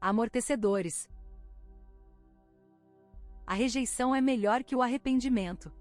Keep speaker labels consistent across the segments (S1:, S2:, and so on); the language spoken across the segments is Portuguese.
S1: Amortecedores. A rejeição é melhor que o arrependimento.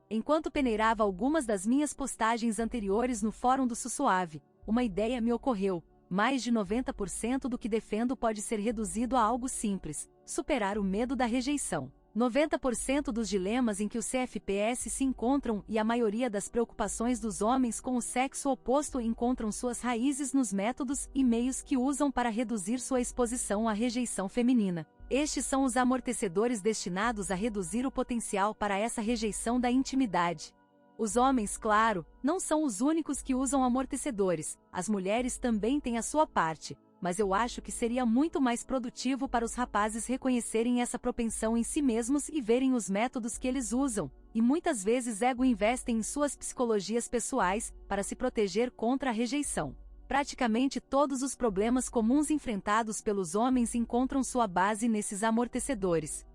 S1: Enquanto peneirava algumas das minhas postagens anteriores no fórum do Sussuave, uma ideia me ocorreu. Mais de 90% do que defendo pode ser reduzido a algo simples: superar o medo da rejeição. 90% dos dilemas em que os CFPS se encontram e a maioria das preocupações dos homens com o sexo oposto encontram suas raízes nos métodos e meios que usam para reduzir sua exposição à rejeição feminina. Estes são os amortecedores destinados a reduzir o potencial para essa rejeição da intimidade. Os homens, claro, não são os únicos que usam amortecedores, as mulheres também têm a sua parte, mas eu acho que seria muito mais produtivo para os rapazes reconhecerem essa propensão em si mesmos e verem os métodos que eles usam, e muitas vezes investem em suas psicologias pessoais, para se proteger contra a rejeição. Praticamente todos os problemas comuns enfrentados pelos homens encontram sua base nesses amortecedores.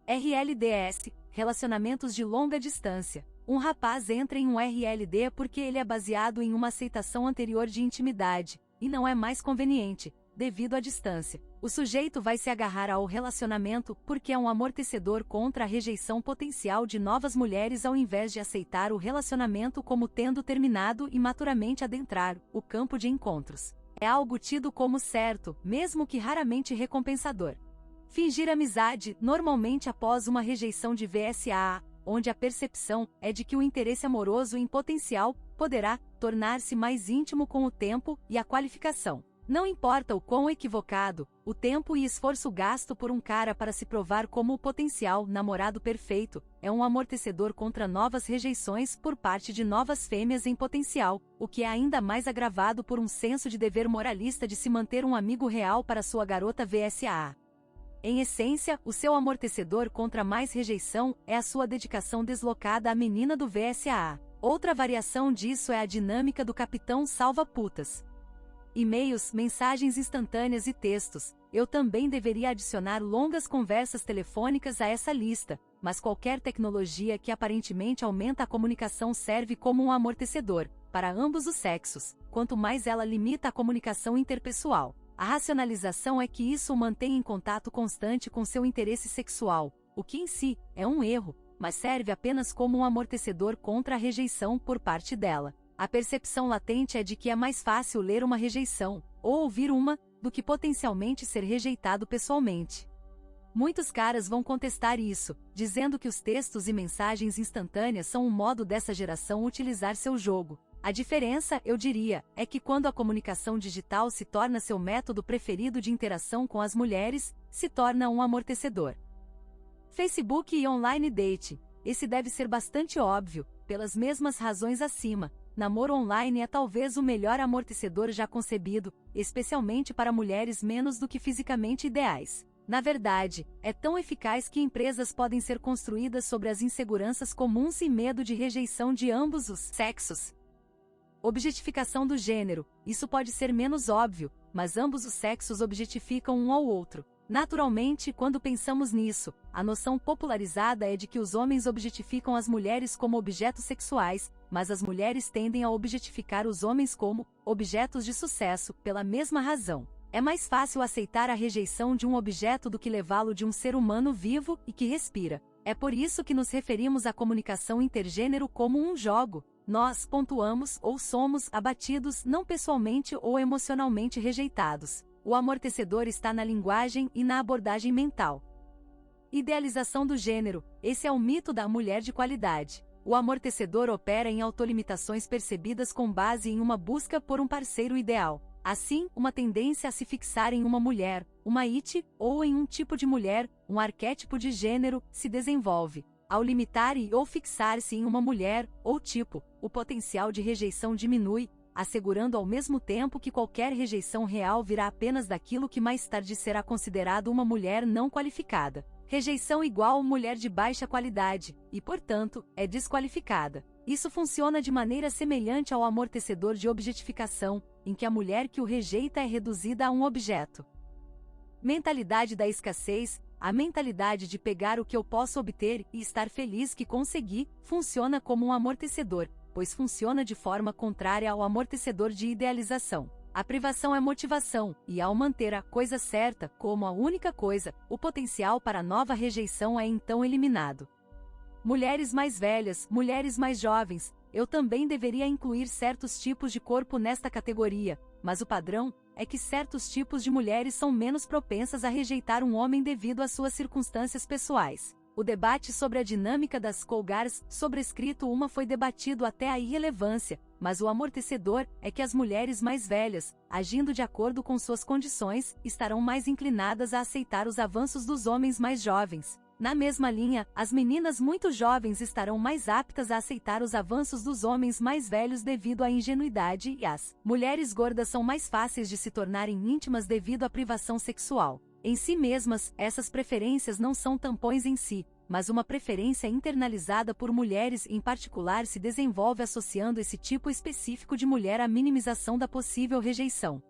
S1: RLDS, relacionamentos de longa distância. Um rapaz entra em um RLD porque ele é baseado em uma aceitação anterior de intimidade, e não é mais conveniente, devido à distância. O sujeito vai se agarrar ao relacionamento porque é um amortecedor contra a rejeição potencial de novas mulheres ao invés de aceitar o relacionamento como tendo terminado e maturamente adentrar o campo de encontros. É algo tido como certo, mesmo que raramente recompensador. Fingir amizade, normalmente após uma rejeição de VSA, onde a percepção é de que o interesse amoroso em potencial poderá tornar-se mais íntimo com o tempo e a qualificação. Não importa o quão equivocado, o tempo e esforço gasto por um cara para se provar como o potencial namorado perfeito, é um amortecedor contra novas rejeições por parte de novas fêmeas em potencial, o que é ainda mais agravado por um senso de dever moralista de se manter um amigo real para sua garota VSA. Em essência, o seu amortecedor contra mais rejeição é a sua dedicação deslocada à menina do VSA. Outra variação disso é a dinâmica do capitão salva-putas. E-mails, mensagens instantâneas e textos. Eu também deveria adicionar longas conversas telefônicas a essa lista, mas qualquer tecnologia que aparentemente aumenta a comunicação serve como um amortecedor, para ambos os sexos, quanto mais ela limita a comunicação interpessoal. A racionalização é que isso o mantém em contato constante com seu interesse sexual, o que em si é um erro, mas serve apenas como um amortecedor contra a rejeição por parte dela. A percepção latente é de que é mais fácil ler uma rejeição, ou ouvir uma, do que potencialmente ser rejeitado pessoalmente. Muitos caras vão contestar isso, dizendo que os textos e mensagens instantâneas são um modo dessa geração utilizar seu jogo. A diferença, eu diria, é que quando a comunicação digital se torna seu método preferido de interação com as mulheres, se torna um amortecedor. Facebook e online dating. Esse deve ser bastante óbvio, pelas mesmas razões acima. Namoro online é talvez o melhor amortecedor já concebido, especialmente para mulheres menos do que fisicamente ideais. Na verdade, é tão eficaz que empresas podem ser construídas sobre as inseguranças comuns e medo de rejeição de ambos os sexos. Objetificação do gênero. Isso pode ser menos óbvio, mas ambos os sexos objetificam um ao outro. Naturalmente, quando pensamos nisso, a noção popularizada é de que os homens objetificam as mulheres como objetos sexuais, mas as mulheres tendem a objetificar os homens como objetos de sucesso, pela mesma razão. É mais fácil aceitar a rejeição de um objeto do que levá-lo de um ser humano vivo e que respira. É por isso que nos referimos à comunicação intergênero como um jogo. Nós pontuamos ou somos abatidos não pessoalmente ou emocionalmente rejeitados. O amortecedor está na linguagem e na abordagem mental. Idealização do gênero. Esse é o mito da mulher de qualidade. O amortecedor opera em autolimitações percebidas com base em uma busca por um parceiro ideal. Assim, uma tendência a se fixar em uma mulher, uma it, ou em um tipo de mulher, um arquétipo de gênero, se desenvolve. Ao limitar ou fixar-se em uma mulher, ou tipo, o potencial de rejeição diminui, assegurando ao mesmo tempo que qualquer rejeição real virá apenas daquilo que mais tarde será considerado uma mulher não qualificada. Rejeição igual mulher de baixa qualidade, e portanto, é desqualificada. Isso funciona de maneira semelhante ao amortecedor de objetificação, em que a mulher que o rejeita é reduzida a um objeto. Mentalidade da escassez. A mentalidade de pegar o que eu posso obter e estar feliz que consegui, funciona como um amortecedor, pois funciona de forma contrária ao amortecedor de idealização. A privação é motivação, e ao manter a coisa certa como a única coisa, o potencial para nova rejeição é então eliminado. Mulheres mais velhas, mulheres mais jovens, eu também deveria incluir certos tipos de corpo nesta categoria, mas o padrão é que certos tipos de mulheres são menos propensas a rejeitar um homem devido às suas circunstâncias pessoais. O debate sobre a dinâmica das Cougars, sobrescrito uma, foi debatido até a irrelevância, mas o amortecedor é que as mulheres mais velhas, agindo de acordo com suas condições, estarão mais inclinadas a aceitar os avanços dos homens mais jovens. Na mesma linha, as meninas muito jovens estarão mais aptas a aceitar os avanços dos homens mais velhos devido à ingenuidade, e as mulheres gordas são mais fáceis de se tornarem íntimas devido à privação sexual. Em si mesmas, essas preferências não são tampões em si, mas uma preferência internalizada por mulheres em particular se desenvolve associando esse tipo específico de mulher à minimização da possível rejeição.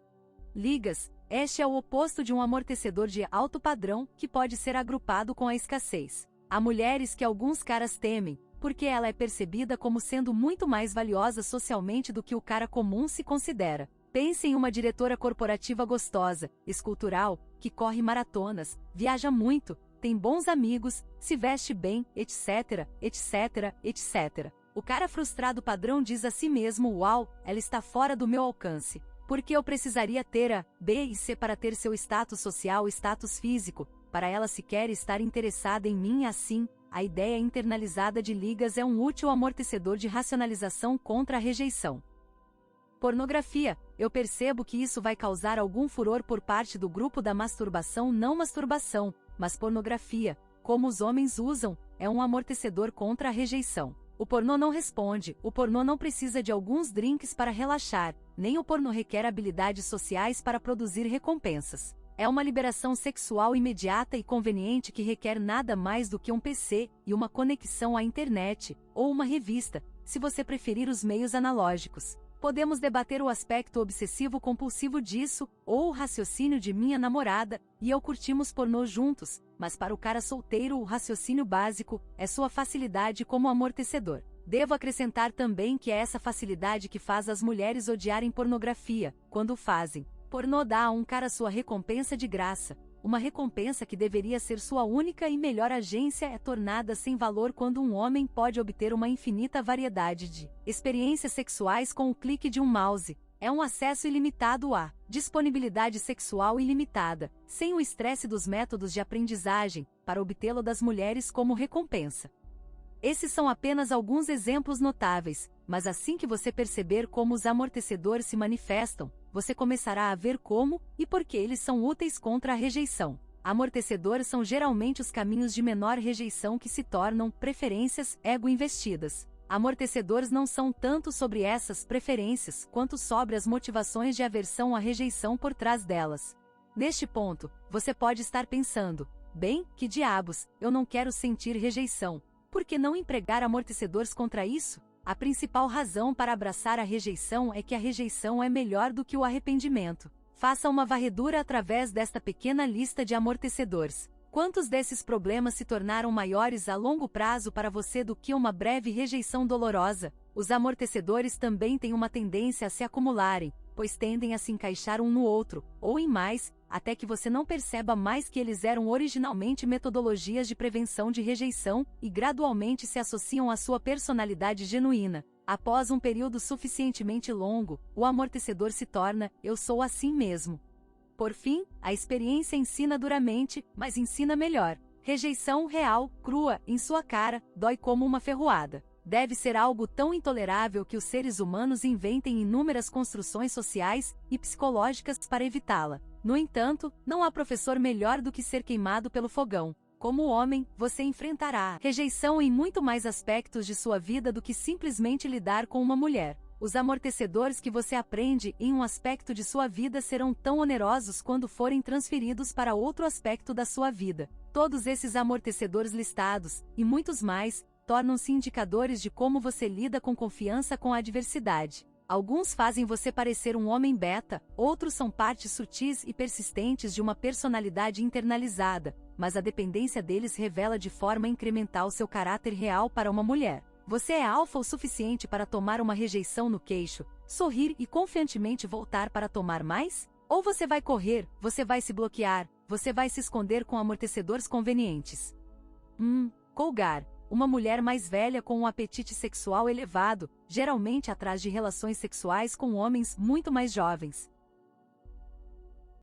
S1: Ligas. Este é o oposto de um amortecedor de alto padrão, que pode ser agrupado com a escassez. Há mulheres que alguns caras temem, porque ela é percebida como sendo muito mais valiosa socialmente do que o cara comum se considera. Pense em uma diretora corporativa gostosa, escultural, que corre maratonas, viaja muito, tem bons amigos, se veste bem, etc, etc, etc. O cara frustrado padrão diz a si mesmo: uau, ela está fora do meu alcance. Porque eu precisaria ter a B e C para ter seu status social e status físico, para ela sequer estar interessada em mim. Assim, a ideia internalizada de ligas é um útil amortecedor de racionalização contra a rejeição. Pornografia. Eu percebo que isso vai causar algum furor por parte do grupo da masturbação, não masturbação, mas pornografia, como os homens usam, é um amortecedor contra a rejeição. O pornô não responde, o pornô não precisa de alguns drinks para relaxar, nem o pornô requer habilidades sociais para produzir recompensas. É uma liberação sexual imediata e conveniente que requer nada mais do que um PC e uma conexão à internet, ou uma revista, se você preferir os meios analógicos. Podemos debater o aspecto obsessivo-compulsivo disso, ou o raciocínio de minha namorada e eu curtimos pornô juntos, mas para o cara solteiro o raciocínio básico é sua facilidade como amortecedor. Devo acrescentar também que é essa facilidade que faz as mulheres odiarem pornografia, quando fazem. Pornô dá a um cara sua recompensa de graça. Uma recompensa que deveria ser sua única e melhor agência é tornada sem valor quando um homem pode obter uma infinita variedade de experiências sexuais com o clique de um mouse. É um acesso ilimitado à disponibilidade sexual ilimitada, sem o estresse dos métodos de aprendizagem, para obtê-lo das mulheres como recompensa. Esses são apenas alguns exemplos notáveis, mas assim que você perceber como os amortecedores se manifestam, você começará a ver como e por que eles são úteis contra a rejeição. Amortecedores são geralmente os caminhos de menor rejeição que se tornam preferências ego-investidas. Amortecedores não são tanto sobre essas preferências quanto sobre as motivações de aversão à rejeição por trás delas. Neste ponto, você pode estar pensando: bem, que diabos, eu não quero sentir rejeição. Por que não empregar amortecedores contra isso? A principal razão para abraçar a rejeição é que a rejeição é melhor do que o arrependimento. Faça uma varredura através desta pequena lista de amortecedores. Quantos desses problemas se tornaram maiores a longo prazo para você do que uma breve rejeição dolorosa? Os amortecedores também têm uma tendência a se acumularem, pois tendem a se encaixar um no outro, ou em mais, até que você não perceba mais que eles eram originalmente metodologias de prevenção de rejeição e gradualmente se associam à sua personalidade genuína. Após um período suficientemente longo, o amortecedor se torna: eu sou assim mesmo. Por fim, a experiência ensina duramente, mas ensina melhor. Rejeição real, crua, em sua cara, dói como uma ferroada. Deve ser algo tão intolerável que os seres humanos inventem inúmeras construções sociais e psicológicas para evitá-la. No entanto, não há professor melhor do que ser queimado pelo fogão. Como homem, você enfrentará a rejeição em muito mais aspectos de sua vida do que simplesmente lidar com uma mulher. Os amortecedores que você aprende em um aspecto de sua vida serão tão onerosos quando forem transferidos para outro aspecto da sua vida. Todos esses amortecedores listados, e muitos mais, tornam-se indicadores de como você lida com confiança com a adversidade. Alguns fazem você parecer um homem beta, outros são partes sutis e persistentes de uma personalidade internalizada, mas a dependência deles revela de forma incremental seu caráter real para uma mulher. Você é alfa o suficiente para tomar uma rejeição no queixo, Sorrir e confiantemente voltar para tomar mais? Ou você vai correr, você vai se bloquear, você vai se esconder com amortecedores convenientes? Colgar. Uma mulher mais velha com um apetite sexual elevado, geralmente atrás de relações sexuais com homens muito mais jovens.